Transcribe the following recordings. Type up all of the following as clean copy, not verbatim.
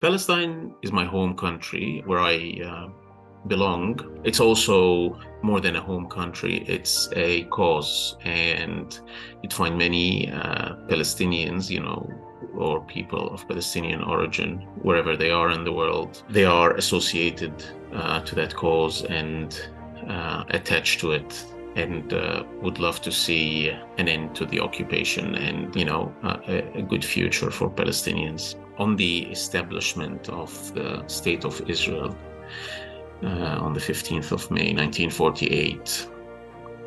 Palestine is my home country where I belong. It's also more than a home country, it's a cause. And you'd find many Palestinians, or people of Palestinian origin, wherever they are in the world, they are associated to that cause and attached to it. And would love to see an end to the occupation and, a good future for Palestinians. On the establishment of the State of Israel on the 15th of May, 1948,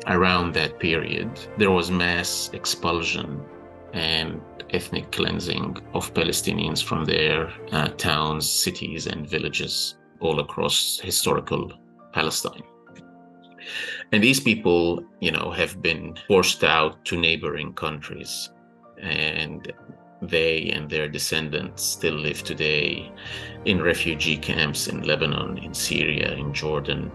around that period, there was mass expulsion and ethnic cleansing of Palestinians from their towns, cities, and villages all across historical Palestine. And these people, have been forced out to neighboring countries, and they and their descendants still live today in refugee camps in Lebanon, in Syria, in Jordan,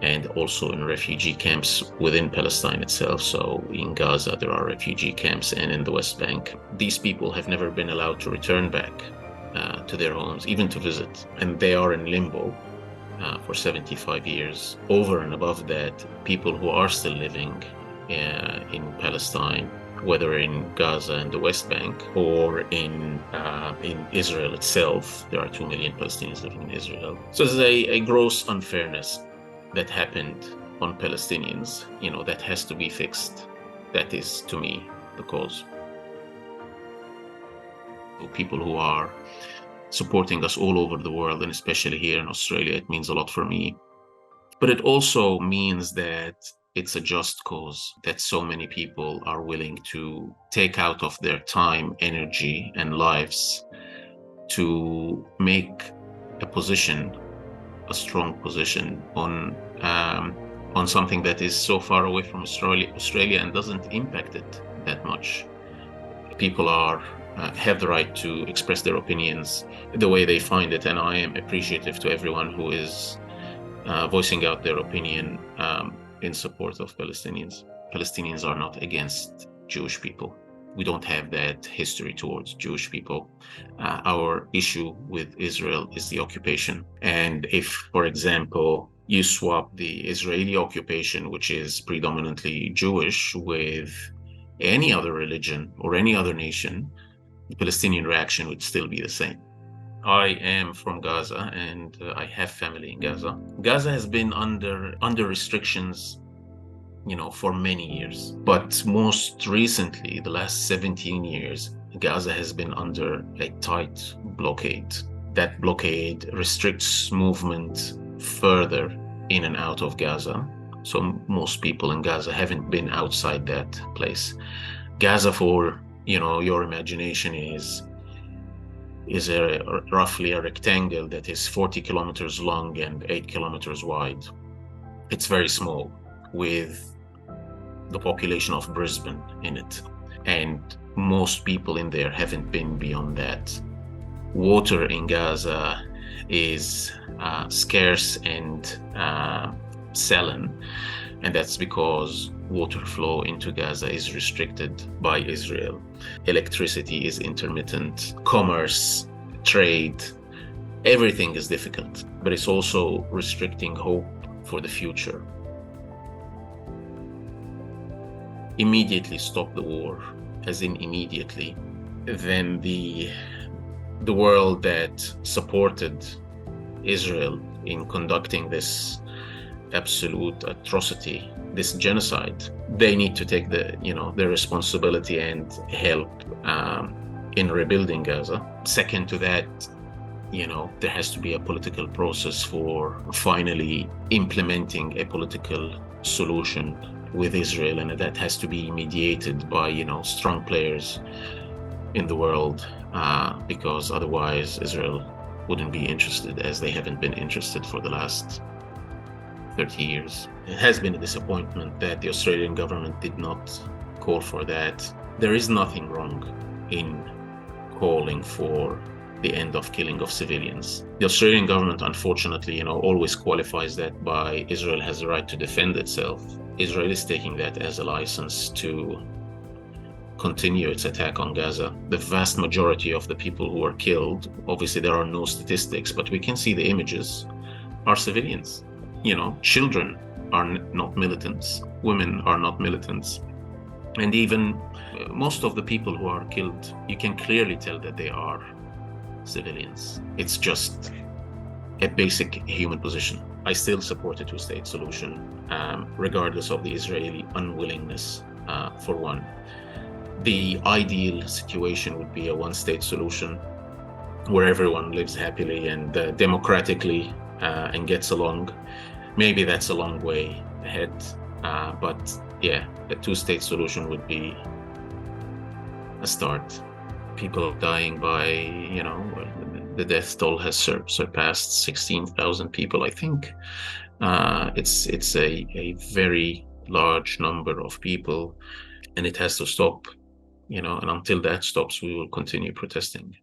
and also in refugee camps within Palestine itself. So in Gaza, there are refugee camps, and in the West Bank. These people have never been allowed to return back to their homes, even to visit, and they are in limbo for 75 years. Over and above that, people who are still living in Palestine, whether in Gaza and the West Bank or in Israel itself, there are 2 million Palestinians living in Israel. So there's a gross unfairness that happened on Palestinians, that has to be fixed. That is, to me, the cause. People who are supporting us all over the world, and especially here in Australia, it means a lot for me. But it also means that it's a just cause, that so many people are willing to take out of their time, energy, and lives to make a position, a strong position on something that is so far away from Australia and doesn't impact it that much. People have the right to express their opinions the way they find it, and I am appreciative to everyone who is voicing out their opinion in support of Palestinians. Palestinians are not against Jewish people. We don't have that history towards Jewish people. Our issue with Israel is the occupation. And if, for example, you swap the Israeli occupation, which is predominantly Jewish, with any other religion or any other nation, the Palestinian reaction would still be the same. I am from Gaza, and I have family in Gaza. Gaza has been under restrictions, for many years. But most recently, the last 17 years, Gaza has been under a tight blockade. That blockade restricts movement further in and out of Gaza. So most people in Gaza haven't been outside that place. Gaza, for your imagination, is roughly a rectangle that is 40 kilometers long and 8 kilometers wide. It's very small, with the population of Brisbane in it. And most people in there haven't been beyond that. Water in Gaza is scarce and saline, and that's because water flow into Gaza is restricted by Israel. Electricity is intermittent. Commerce, trade, everything is difficult, but it's also restricting hope for the future. Immediately stop the war, as in immediately, then the world that supported Israel in conducting this absolute atrocity, this genocide, they need to take their responsibility and help in rebuilding Gaza. Second to that, there has to be a political process for finally implementing a political solution with Israel, and that has to be mediated by strong players in the world, because otherwise Israel wouldn't be interested, as they haven't been interested for the last 30 years. It has been a disappointment that the Australian government did not call for that. There is nothing wrong in calling for the end of killing of civilians. The Australian government, unfortunately, always qualifies that by Israel has the right to defend itself. Israel is taking that as a license to continue its attack on Gaza. The vast majority of the people who are killed, obviously there are no statistics, but we can see the images, are civilians. Children are not militants, women are not militants. And even most of the people who are killed, you can clearly tell that they are civilians. It's just a basic human position. I still support a two-state solution, regardless of the Israeli unwillingness, for one. The ideal situation would be a one-state solution where everyone lives happily and democratically and gets along. Maybe that's a long way ahead, but yeah, a two-state solution would be a start. People dying by, the death toll has surpassed 16,000 people, I think. It's a very large number of people, and it has to stop, and until that stops, we will continue protesting.